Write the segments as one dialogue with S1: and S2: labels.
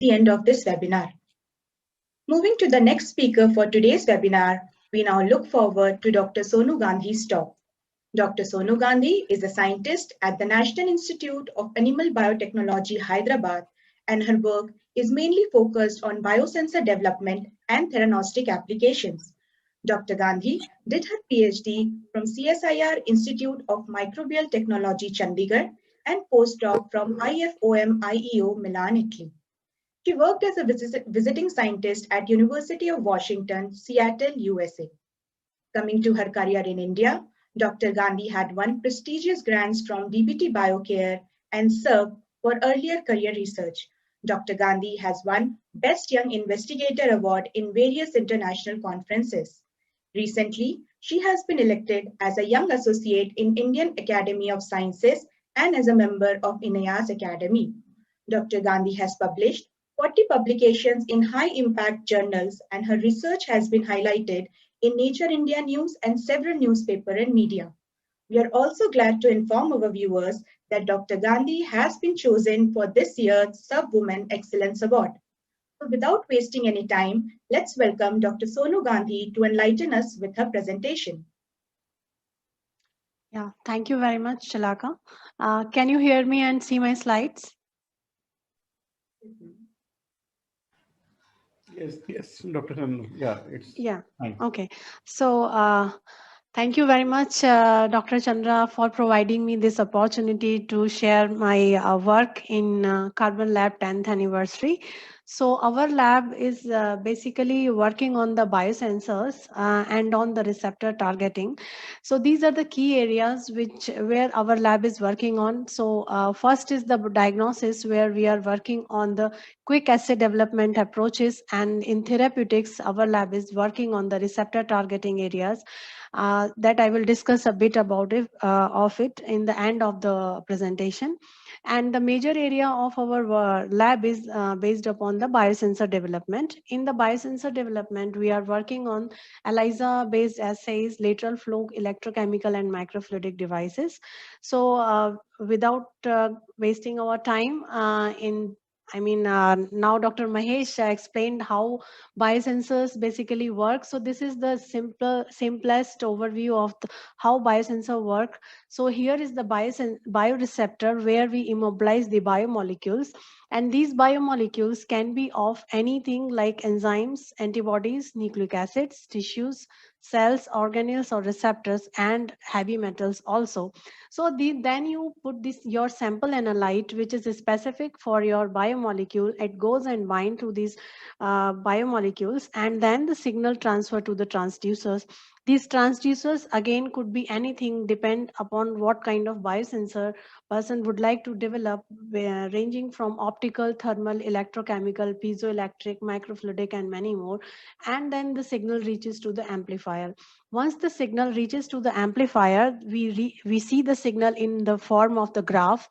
S1: the end of this webinar. Moving to the next speaker for today's webinar, we now look forward to Dr. Sonu Gandhi's talk. Dr. Sonu Gandhi is a scientist at the National Institute of Animal Biotechnology, Hyderabad, and her work is mainly focused on biosensor development and theranostic applications. Dr. Gandhi did her PhD from CSIR Institute of Microbial Technology, Chandigarh, and postdoc from IFOM IEO, Milan, Italy. She worked as a visiting scientist at University of Washington, Seattle, USA. Coming to her career in India, Dr. Gandhi had won prestigious grants from DBT BioCare and served for earlier career research. Dr. Gandhi has won Best Young Investigator Award in various international conferences. Recently, she has been elected as a Young Associate in Indian Academy of Sciences and as a member of INEAS Academy. Dr. Gandhi has published 40 publications in high-impact journals, and her research has been highlighted in Nature India News and several newspaper and media. We are also glad to inform our viewers that Dr. Gandhi has been chosen for this year's Subwoman Excellence Award. So without wasting any time, let's welcome Dr. Sonu Gandhi to enlighten us with her presentation.
S2: Yeah, thank you very much, Chalaka. Can you hear me and see my slides?
S3: Yes, Dr. Chandu. Yeah, it's fine.
S2: Okay. So thank you very much, Dr. Chandra, for providing me this opportunity to share my work in Carbon Lab 10th anniversary. So our lab is basically working on the biosensors and on the receptor targeting. So these are the key areas where our lab is working on. So first is the diagnosis, where we are working on the quick assay development approaches, and in therapeutics, our lab is working on the receptor targeting areas. That I will discuss a bit about it in the end of the presentation. And the major area of our lab is based upon the biosensor development. In the biosensor development, we are working on ELISA-based assays, lateral flow, electrochemical, and microfluidic devices. So without wasting our time, now Dr. Mahesh explained how biosensors basically work. So this is the simplest overview of how biosensor work. So here is the bioreceptor, where we immobilize the biomolecules. And these biomolecules can be of anything like enzymes, antibodies, nucleic acids, tissues, cells, organelles, or receptors, and heavy metals also. So then you put your sample analyte, which is specific for your biomolecule. It goes and bind to these biomolecules, and then the signal transfer to the transducers. These transducers again could be anything, depend upon what kind of biosensor person would like to develop, ranging from optical, thermal, electrochemical, piezoelectric, microfluidic, and many more. And then the signal reaches to the amplifier. Once the signal reaches to the amplifier, we see the signal in the form of the graph,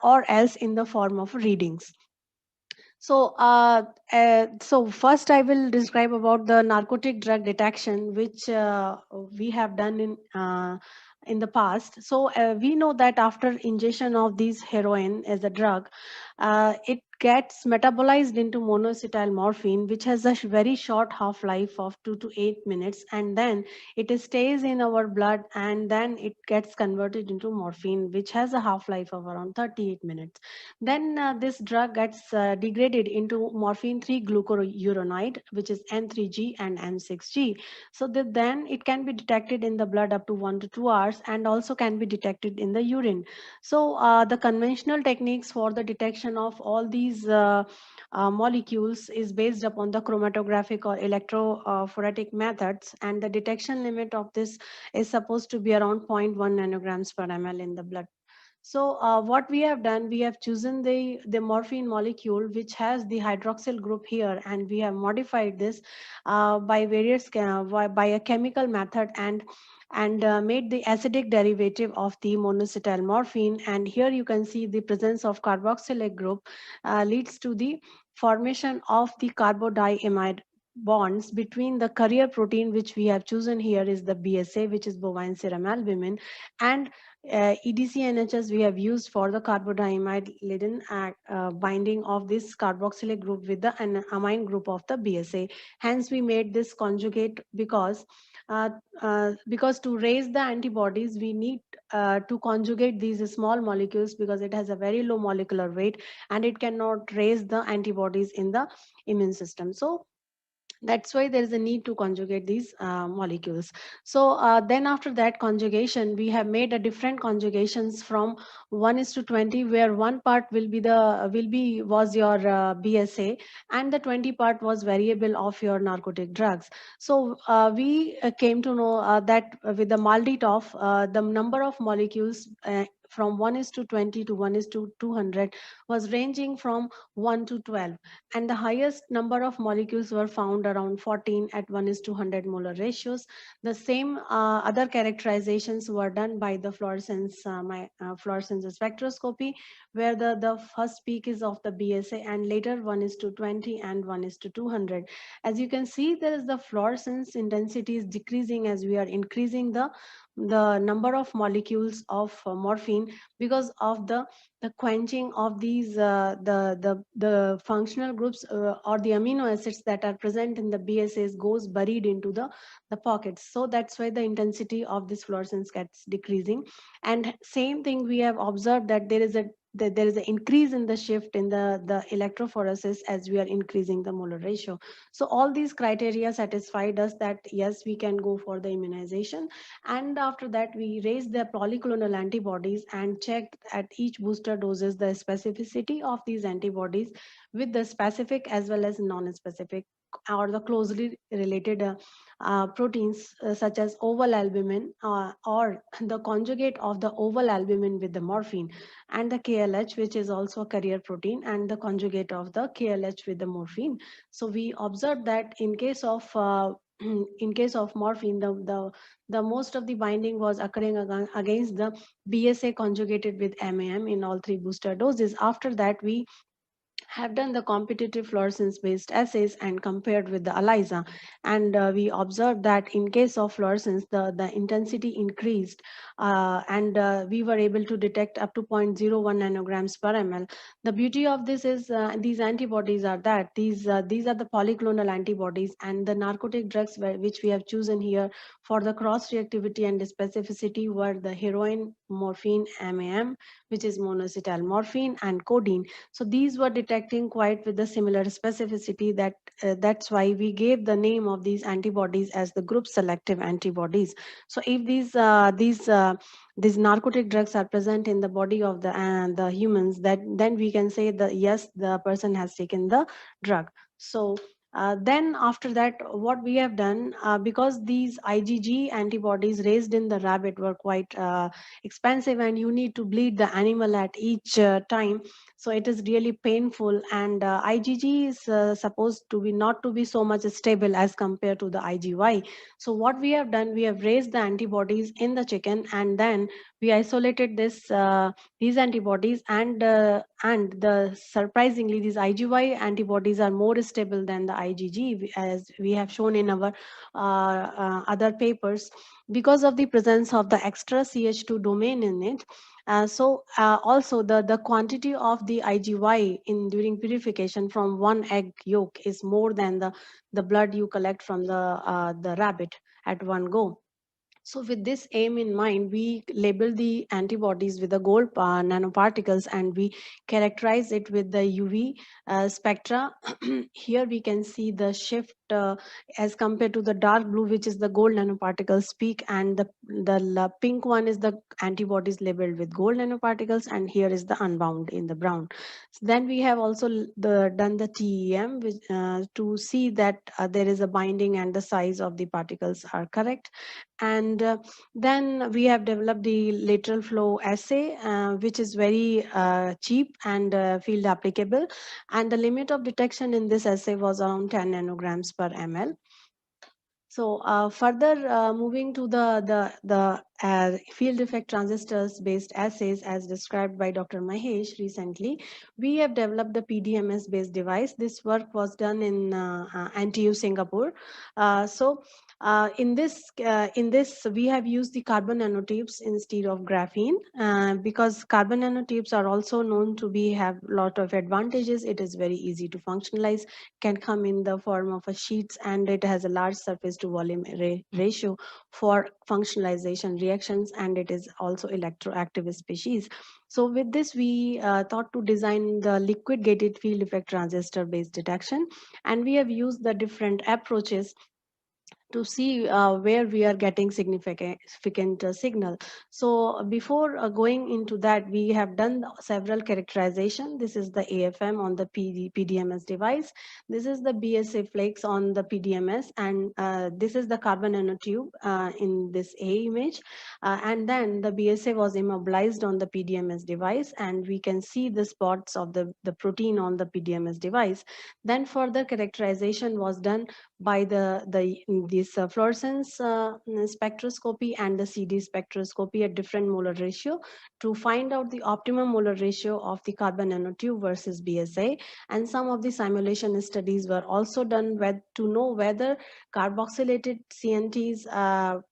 S2: or else in the form of readings. So first I will describe about the narcotic drug detection, which we have done in the past. So we know that after ingestion of these heroin as a drug, it gets metabolized into monoacetyl morphine, which has a very short half-life of 2 to 8 minutes, and then it stays in our blood, and then it gets converted into morphine, which has a half-life of around 38 minutes. Then this drug gets degraded into morphine 3-glucuronide, which is N3G and M6G. So then it can be detected in the blood up to 1 to 2 hours, and also can be detected in the urine. So the conventional techniques for the detection of all these molecules is based upon the chromatographic or electrophoretic methods, and the detection limit of this is supposed to be around 0.1 nanograms per ml in the blood. So what we have done, we have chosen the morphine molecule, which has the hydroxyl group here, and we have modified this by a chemical method, and made the acidic derivative of the monoacetyl morphine. And here you can see the presence of carboxylic group leads to the formation of the carbodiamide bonds between the carrier protein, which we have chosen here is the BSA, which is bovine serum albumin, and EDC NHS we have used for the carbodiamide laden binding of this carboxylic group with the amine group of the BSA. Hence, we made this conjugate because to raise the antibodies, we need to conjugate these small molecules because it has a very low molecular weight and it cannot raise the antibodies in the immune system. So that's why there is a need to conjugate these molecules. So then after that conjugation, we have made a different conjugations from 1:20, where one part was your BSA and the 20 part was variable of your narcotic drugs. So we came to know that with the Malditov, the number of molecules from 1:20 to 1:200 was ranging from 1 to 12, and the highest number of molecules were found around 14 at 1:100 molar ratios. The same other characterizations were done by the fluorescence spectroscopy, where the first peak is of the BSA and later 1:20 and 1:200. As you can see, there is the fluorescence intensity is decreasing as we are increasing the number of molecules of morphine, because of the quenching of these the functional groups or the amino acids that are present in the BSAs goes buried into the pockets. So that's why the intensity of this fluorescence gets decreasing. And same thing we have observed, that there is an increase in the shift in the electrophoresis as we are increasing the molar ratio. So all these criteria satisfied us that yes, we can go for the immunization. And after that, we raised the polyclonal antibodies and checked at each booster doses the specificity of these antibodies with the specific as well as non-specific or the closely related proteins such as oval albumin or the conjugate of the oval albumin with the morphine, and the KLH, which is also a carrier protein, and the conjugate of the KLH with the morphine. So we observed that in case of morphine, the most of the binding was occurring against the BSA conjugated with MAM in all three booster doses. After that, we have done the competitive fluorescence based assays and compared with the ELISA, and we observed that in case of fluorescence the intensity increased, and we were able to detect up to 0.01 nanograms per ml. The beauty of this is these antibodies are that these are the polyclonal antibodies, and the narcotic drugs which we have chosen here for the cross reactivity and specificity were the heroin, morphine, MAM, which is monoacetyl morphine, and codeine. So these were detecting quite with the similar specificity, that's why we gave the name of these antibodies as the group selective antibodies. So if these narcotic drugs are present in the body of the humans, then we can say that yes, the person has taken the drug. So then after that, what we have done, because these IgG antibodies raised in the rabbit were quite expensive and you need to bleed the animal at each time, so it is really painful, and IgG is supposed to be not to be so much stable as compared to the IgY. So what we have done, we have raised the antibodies in the chicken, and then we isolated these antibodies, and surprisingly these IgY antibodies are more stable than the IgG, as we have shown in our other papers, because of the presence of the extra CH2 domain in it. Also the quantity of the IgY during purification from one egg yolk is more than the blood you collect from the rabbit at one go. So with this aim in mind, we label the antibodies with the gold nanoparticles, and we characterize it with the UV spectra. Here we can see the shift as compared to the dark blue, which is the gold nanoparticles peak, and the pink one is the antibodies labeled with gold nanoparticles, and here is the unbound in the brown. So then we have also done the TEM to see that there is a binding and the size of the particles are correct. And then we have developed the lateral flow assay, which is very cheap and field applicable, and the limit of detection in this assay was around 10 nanograms per ml. So further moving to the field effect transistors based assays as described by Dr. Mahesh recently, we have developed the PDMS based device. This work was done in NTU Singapore. In this we have used the carbon nanotubes instead of graphene because carbon nanotubes are also known to be have a lot of advantages. It is very easy to functionalize, can come in the form of a sheets, and it has a large surface to volume ratio for functionalization reactions, and it is also electroactive species. So with this, we thought to design the liquid gated field effect transistor based detection, and we have used the different approaches to see where we are getting significant signal. So before going into that, we have done several characterization. This is the AFM on the PDMS device. This is the BSA flakes on the PDMS, and this is the carbon nanotube in this A image. And then the BSA was immobilized on the PDMS device, and we can see the spots of the protein on the PDMS device. Then further characterization was done by this fluorescence spectroscopy and the CD spectroscopy at different molar ratio to find out the optimum molar ratio of the carbon nanotube versus BSA. And some of the simulation studies were also done to know whether carboxylated CNTs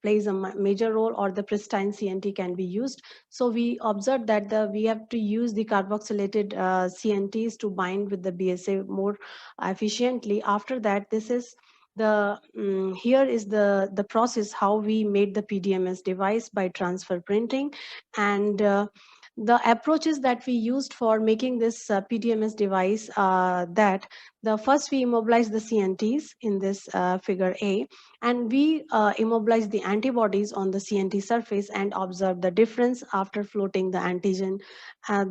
S2: plays a major role or the pristine CNT can be used. So we observed that we have to use the carboxylated CNTs to bind with the BSA more efficiently. After that, this is here is the process how we made the PDMS device by transfer printing, and the approaches that we used for making this PDMS device, that the first we immobilized the CNTs in this figure A, and we immobilized the antibodies on the CNT surface and observed the difference after floating the antigen.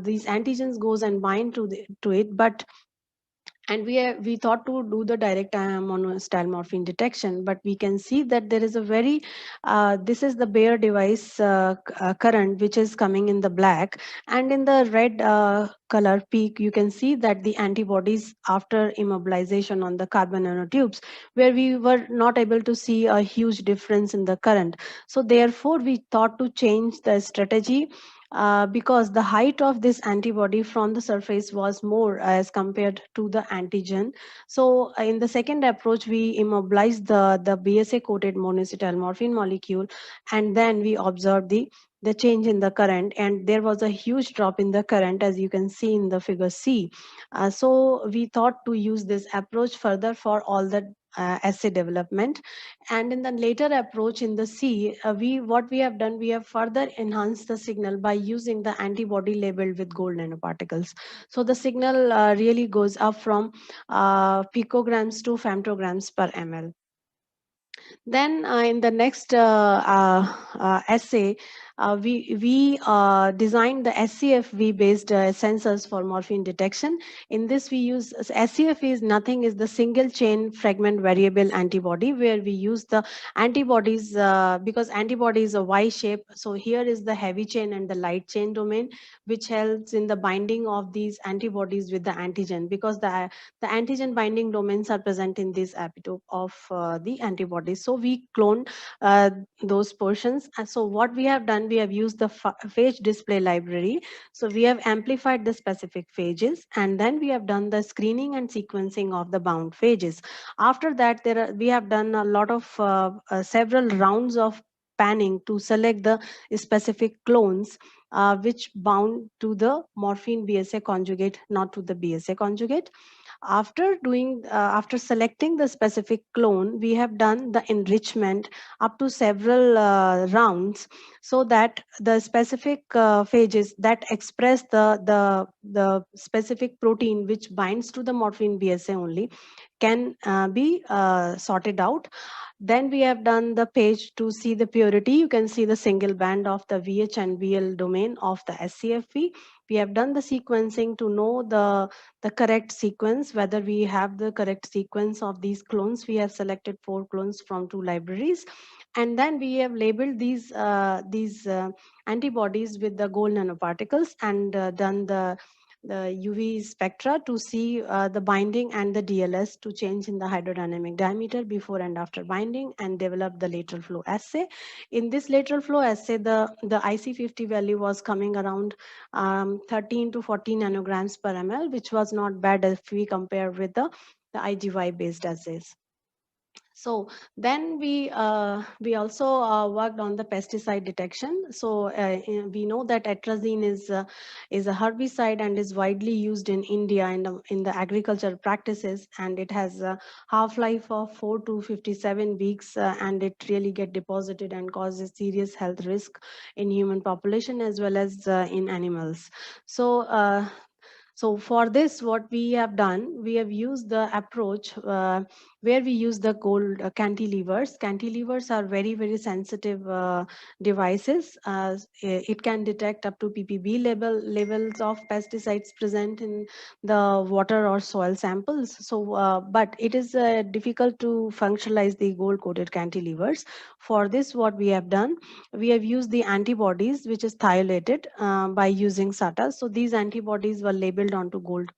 S2: These antigens goes and bind to it, and we thought to do the direct monostyle morphine detection, but we can see that there is a very this is the bare device current which is coming in the black, and in the red color peak you can see that the antibodies after immobilization on the carbon nanotubes, where we were not able to see a huge difference in the current. So therefore we thought to change the strategy, because the height of this antibody from the surface was more as compared to the antigen. So in the second approach, we immobilized the BSA coated monoacetyl morphine molecule, and then we observed the change in the current, and there was a huge drop in the current as you can see in the figure C. So we thought to use this approach further for all the assay development. And in the later approach in the C, what we have done, we have further enhanced the signal by using the antibody labeled with gold nanoparticles. So the signal really goes up from picograms to femtograms per ml. Then in the next essay, we designed the SCFV based sensors for morphine detection. In this we use SCF is nothing is the single chain fragment variable antibody, where we use the antibodies because antibody is a Y shape. So here is the heavy chain and the light chain domain, which helps in the binding of these antibodies with the antigen, because the antigen binding domains are present in this epitope of the antibodies. So we clone those portions. And so what we have done, we have used the phage display library. So we have amplified the specific phages, and then we have done the screening and sequencing of the bound phages. After that, we have done a lot of several rounds of panning to select the specific clones which bound to the morphine BSA conjugate, not to the BSA conjugate. After selecting the specific clone, we have done the enrichment up to several rounds, so that the specific phages that express the specific protein which binds to the morphine BSA only can be sorted out. Then we have done the page to see the purity. You can see the single band of the VH and VL domain of the SCFV. We have done the sequencing to know the correct sequence, whether we have the correct sequence of these clones. We have selected 4 clones from 2 libraries, and then we have labeled these antibodies with the gold nanoparticles, and done the UV spectra to see the binding and the DLS to change in the hydrodynamic diameter before and after binding, and develop the lateral flow assay. In this lateral flow assay, the IC50 value was coming around 13 to 14 nanograms per ml, which was not bad if we compare with the IGY based assays. So then we also worked on the pesticide detection. So we know that atrazine is a herbicide and is widely used in India in the agricultural practices, and it has a half-life of 4 to 57 weeks, and it really get deposited and causes serious health risk in human population as well as in animals. So for this, what we have done, we have used the approach where we use the gold cantilevers. Cantilevers are very, very sensitive devices. It can detect up to ppb levels of pesticides present in the water or soil samples. So, but it is difficult to functionalize the gold coated cantilevers. For this, what we have done, we have used the antibodies, which is thiolated by using SATA. So these antibodies were labeled onto gold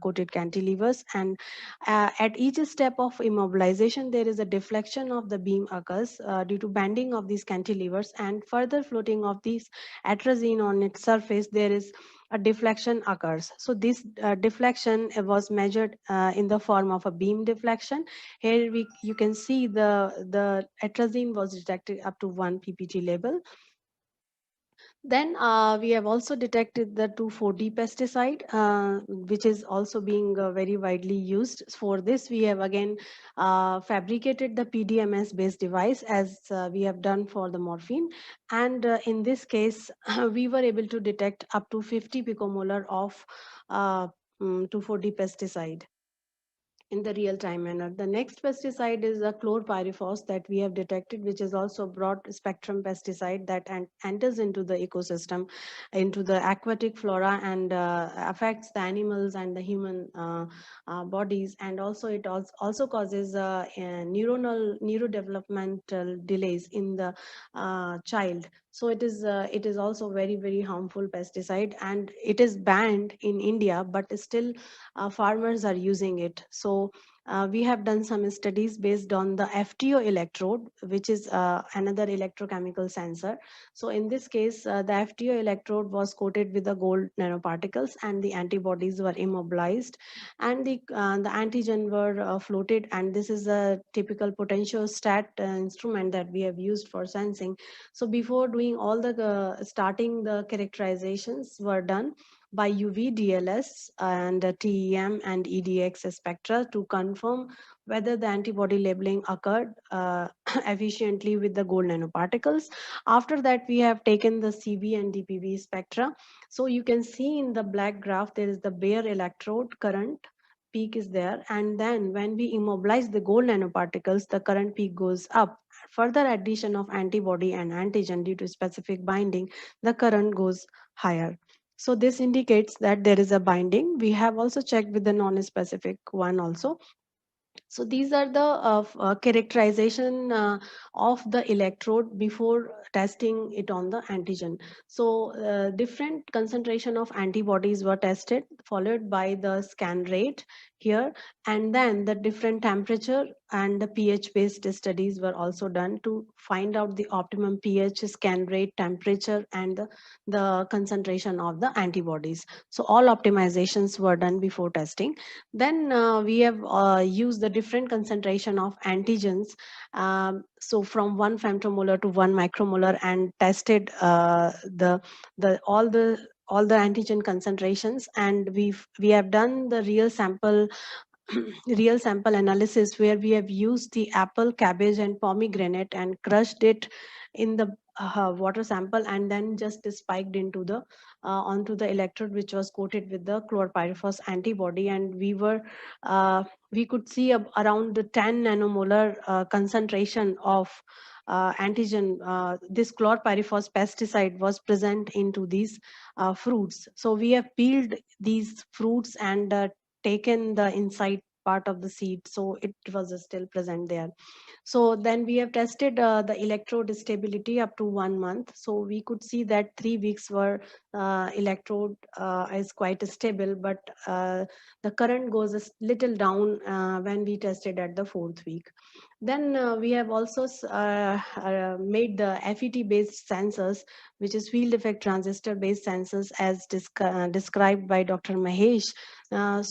S2: coated cantilevers, and at each step of immobilization, there is a deflection of the beam occurs due to bending of these cantilevers, and further floating of these atrazine on its surface, there is a deflection occurs. So this deflection was measured in the form of a beam deflection. Here you can see the atrazine was detected up to 1 ppt level. Then we have also detected the 2,4-D pesticide, which is also being very widely used. For this, we have again fabricated the PDMS-based device as we have done for the morphine. And in this case, we were able to detect up to 50 picomolar of 2,4-D pesticide in the real-time manner. The next pesticide is a chlorpyrifos that we have detected, which is also a broad spectrum pesticide that enters into the ecosystem, into the aquatic flora, and affects the animals and the human bodies. And also it also causes neurodevelopmental delays in the child. So it is also very, very harmful pesticide, and it is banned in India, but still farmers are using it. So we have done some studies based on the FTO electrode, which is another electrochemical sensor. So in this case, the FTO electrode was coated with the gold nanoparticles, and the antibodies were immobilized, and the antigen were floated. And this is a typical potentiostat instrument that we have used for sensing. So before doing all the starting, the characterizations were done by UV, DLS, and TEM and EDX spectra to confirm whether the antibody labeling occurred efficiently with the gold nanoparticles. After that, we have taken the CV and DPV spectra. So you can see in the black graph, there is the bare electrode current peak is there. And then when we immobilize the gold nanoparticles, the current peak goes up. Further addition of antibody and antigen due to specific binding, the current goes higher. So this indicates that there is a binding. We have also checked with the non-specific one also. So these are the characterization of the electrode before testing it on the antigen. So different concentration of antibodies were tested, followed by the scan rate here, and then the different temperature and the pH based studies were also done to find out the optimum pH, scan rate, temperature, and the concentration of the antibodies. So all optimizations were done before testing. Then we have used the different concentration of antigens, so from 1 femtomolar to 1 micromolar, and tested all the antigen concentrations. And we have done the real sample real sample analysis, where we have used the apple, cabbage, and pomegranate and crushed it in the water sample, and then just spiked into the onto the electrode, which was coated with the chlorpyrifos antibody. And we could see around the 10 nanomolar concentration of antigen. This chlorpyrifos pesticide was present into these fruits. So we have peeled these fruits and taken the inside part of the seed, so it was still present there. So then we have tested the electrode stability up to 1 month. So we could see that 3 weeks were electrode is quite stable, but the current goes a little down when we tested at the 4th week. Then we have also made the FET based sensors, which is field effect transistor based sensors, as described by Dr. Mahesh.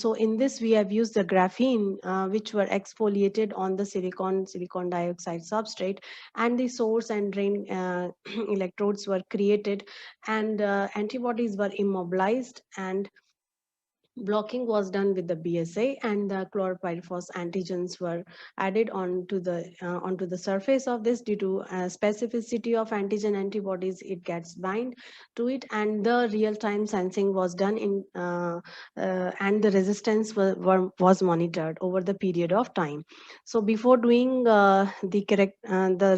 S2: So in this, we have used the graphene, which were exfoliated on the silicon dioxide substrate, and the source and drain electrodes were created, and antibodies were immobilized, and blocking was done with the BSA, and the chlorpyrifos antigens were added onto the surface of this. Due to specificity of antigen antibodies, it gets bind to it, and the real-time sensing was done and the resistance was monitored over the period of time. So before doing the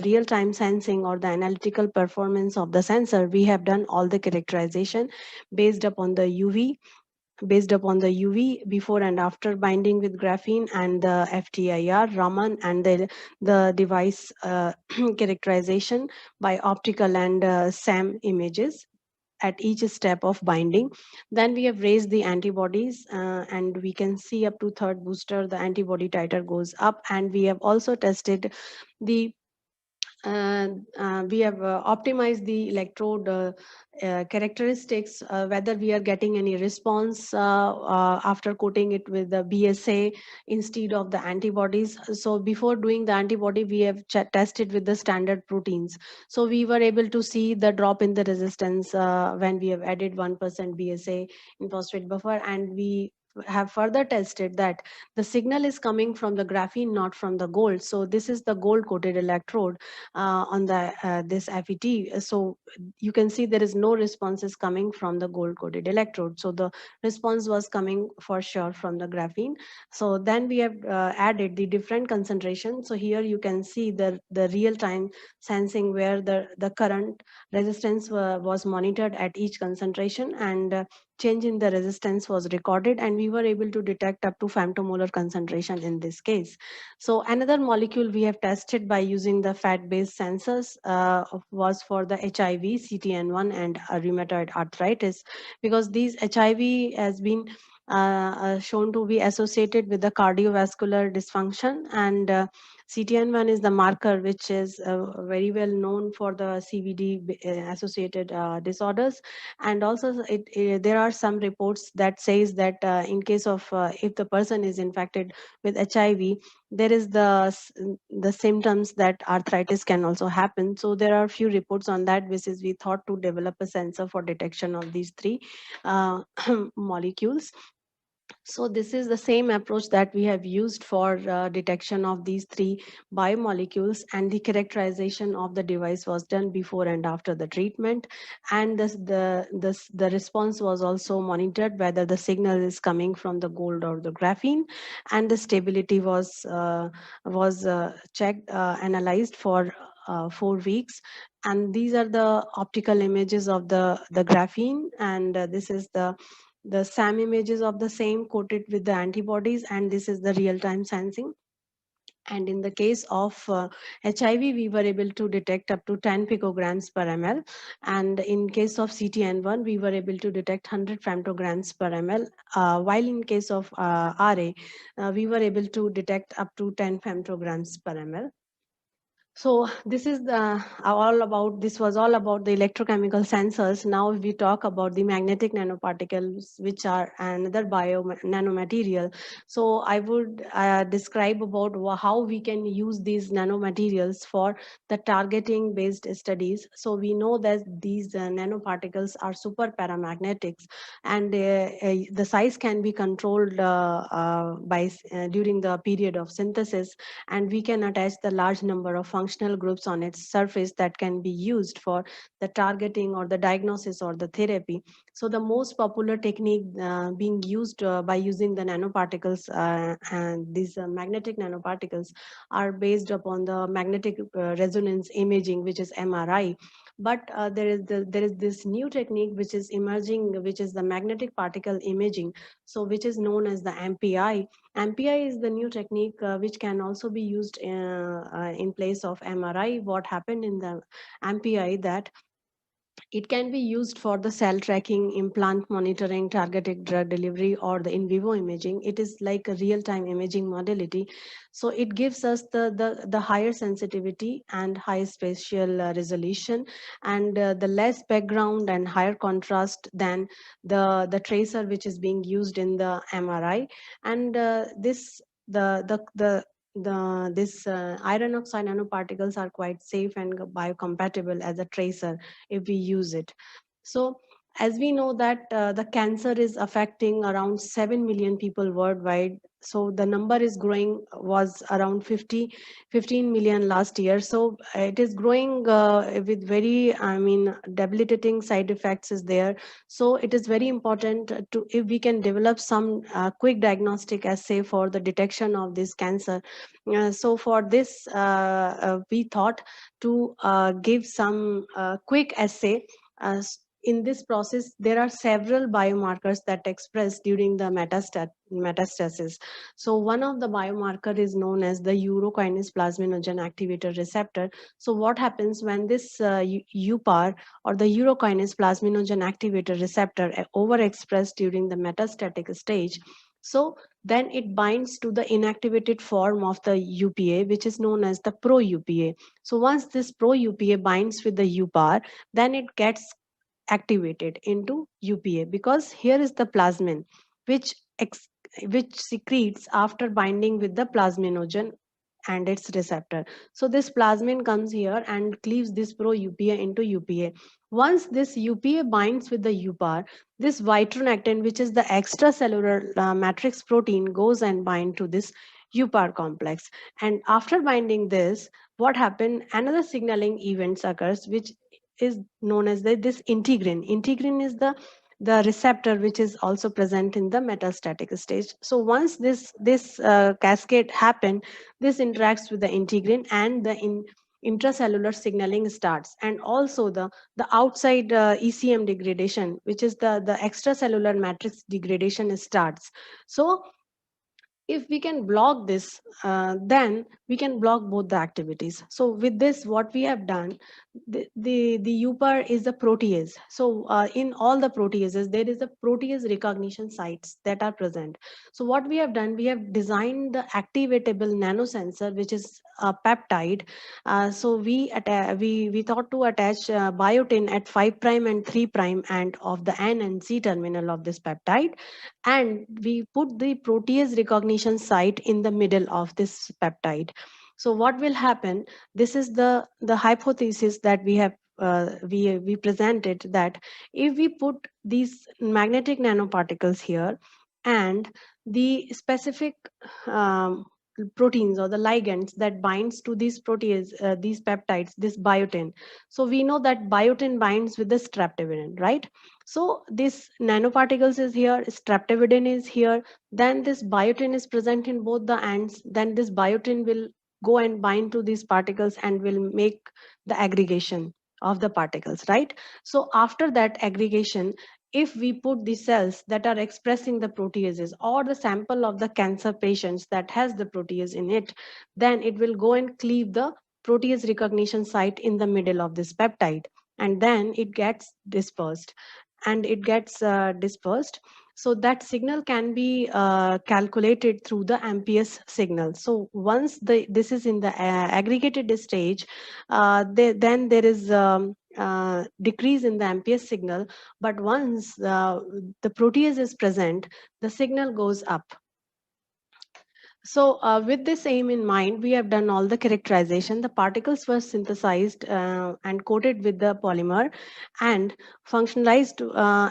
S2: real-time sensing or the analytical performance of the sensor, we have done all the characterization based upon the UV before and after binding with graphene, and the FTIR, Raman, and the device characterization by optical and SAM images at each step of binding. Then we have raised the antibodies, and we can see up to 3rd booster, the antibody titer goes up, and we have also tested the we have optimized the electrode characteristics, whether we are getting any response after coating it with the BSA instead of the antibodies. So before doing the antibody, we have tested with the standard proteins. So we were able to see the drop in the resistance when we have added 1% BSA in phosphate buffer, and we have further tested that the signal is coming from the graphene, not from the gold. So this is the gold coated electrode on the this FET. So you can see there is no responses coming from the gold coated electrode. So the response was coming for sure from the graphene. So then we have added the different concentration. So here you can see the real time sensing where the current resistance was monitored at each concentration, and change in the resistance was recorded, and we were able to detect up to femtomolar concentration in this case. So another molecule we have tested by using the fat-based sensors was for the HIV, CTN1, and rheumatoid arthritis, because these HIV has been shown to be associated with the cardiovascular dysfunction, and CTN1 is the marker which is very well known for the CVD associated disorders. And also there are some reports that says that in case of if the person is infected with HIV, there is the symptoms that arthritis can also happen. So there are few reports on that basis. We thought to develop a sensor for detection of these 3 molecules. So this is the same approach that we have used for detection of these 3 biomolecules, and the characterization of the device was done before and after the treatment. And the response was also monitored, whether the signal is coming from the gold or the graphene, and the stability was checked, analyzed for 4 weeks. And these are the optical images of the graphene, and this is the SAM images of the same coated with the antibodies, and this is the real-time sensing. And in the case of HIV, we were able to detect up to 10 picograms per ml. And in case of CTN1, we were able to detect 100 femtograms per ml. While in case of RA, we were able to detect up to 10 femtograms per ml. So this is this was all about the electrochemical sensors. Now we talk about the magnetic nanoparticles, which are another nanomaterial. So I would describe about how we can use these nanomaterials for the targeting based studies. So we know that these nanoparticles are super paramagnetics, and the size can be controlled during the period of synthesis, and we can attach the large number of functional groups on its surface that can be used for the targeting or the diagnosis or the therapy. So the most popular technique being used by using the nanoparticles and these magnetic nanoparticles are based upon the magnetic resonance imaging, which is MRI. But there is this new technique which is emerging, which is the magnetic particle imaging, so which is known as the MPI. MPI is the new technique which can also be used in place of MRI. What happened in the MPI that it can be used for the cell tracking, implant monitoring, targeted drug delivery, or the in vivo imaging. It is like a real-time imaging modality. So it gives us the higher sensitivity and high spatial resolution, and the less background and higher contrast than the tracer which is being used in the MRI. And this this iron oxide nanoparticles are quite safe and biocompatible as a tracer if we use it. So as we know that the cancer is affecting around 7 million people worldwide. So the number is growing, was around 15 million last year. So it is growing with very, debilitating side effects is there. So it is very important to, if we can develop some quick diagnostic assay for the detection of this cancer. So for this, we thought to give some quick assay. In this process, there are several biomarkers that express during the metastasis. So one of the biomarker is known as the urokinase plasminogen activator receptor. So what happens when this UPAR or the urokinase plasminogen activator receptor overexpressed during the metastatic stage? So then it binds to the inactivated form of the UPA, which is known as the pro-UPA. So once this pro-UPA binds with the UPAR, then it gets activated into UPA, because here is the plasmin which which secretes after binding with the plasminogen and its receptor. So this plasmin comes here and cleaves this pro-UPA into UPA. Once this UPA binds with the UPAR, this vitronectin, which is the extracellular matrix protein, goes and bind to this UPAR complex. And after binding this, what happened? Another signaling events occurs, which is known as this integrin. Integrin is the receptor which is also present in the metastatic stage. So once this cascade happen, this interacts with the integrin, and the intracellular signaling starts, and also the outside ECM degradation, which is the extracellular matrix degradation, starts. So if we can block this, then we can block both the activities. So with this, what we have done, the UPAR is a protease. So in all the proteases, there is a protease recognition sites that are present. So what we have done, we have designed the activatable nanosensor, which is a peptide. So we thought to attach biotin at 5' and 3' end of the N and C terminal of this peptide, and we put the protease recognition site in the middle of this peptide. So what will happen? This is the hypothesis that we have we presented, that if we put these magnetic nanoparticles here and the specific proteins or the ligands that binds to these protease, these peptides, this biotin. So we know that biotin binds with the streptavidin, right? So this nanoparticles is here, streptavidin is here, then this biotin is present in both the ends, then this biotin will go and bind to these particles and will make the aggregation of the particles, right? So after that aggregation, if we put the cells that are expressing the proteases or the sample of the cancer patients that has the protease in it, then it will go and cleave the protease recognition site in the middle of this peptide, and then it gets dispersed dispersed. So that signal can be calculated through the MPS signal. So once this is in the aggregated stage, then there is decrease in the MPS signal. But once the protease is present, the signal goes up. So with this aim in mind, we have done all the characterization. The particles were synthesized and coated with the polymer and functionalized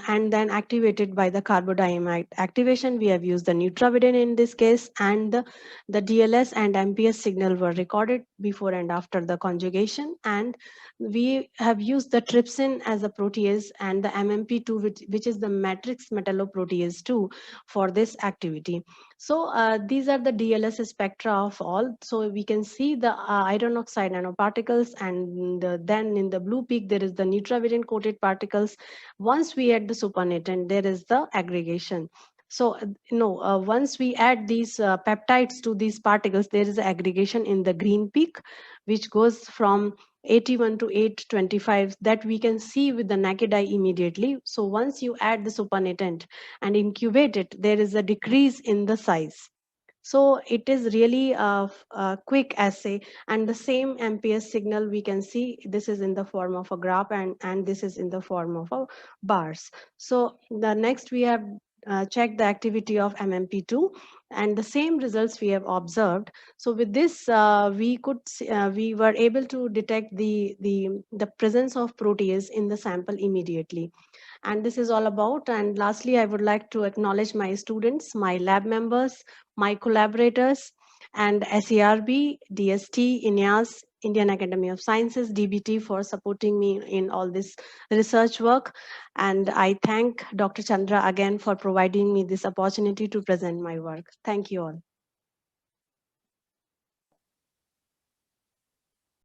S2: and then activated by the carbodiamide activation. We have used the Neutravidin in this case, and the DLS and MPS signal were recorded before and after the conjugation. And we have used the trypsin as a protease and the MMP2, which is the matrix metalloprotease 2 for this activity. So these are the DLS spectra of all. So we can see the iron oxide nanoparticles, and then in the blue peak, there is the Neutravidin coated particles. Once we add the supernatant, there is the aggregation. So, once we add these peptides to these particles, there is aggregation in the green peak, which goes from 81 to 825 that we can see with the naked eye immediately. So once you add the supernatant and incubate it, there is a decrease in the size. So it is really a quick assay, and the same MPS signal we can see, this is in the form of a graph and this is in the form of a bars. So the next we have checked the activity of MMP2 and the same results we have observed. So with this, we were able to detect the presence of protease in the sample immediately. And this is all about. And lastly, I would like to acknowledge my students, my lab members, my collaborators, and SERB, DST, INEAS, Indian Academy of Sciences, DBT, for supporting me in all this research work. And I thank Dr. Chandra again for providing me this opportunity to present my work. Thank you all.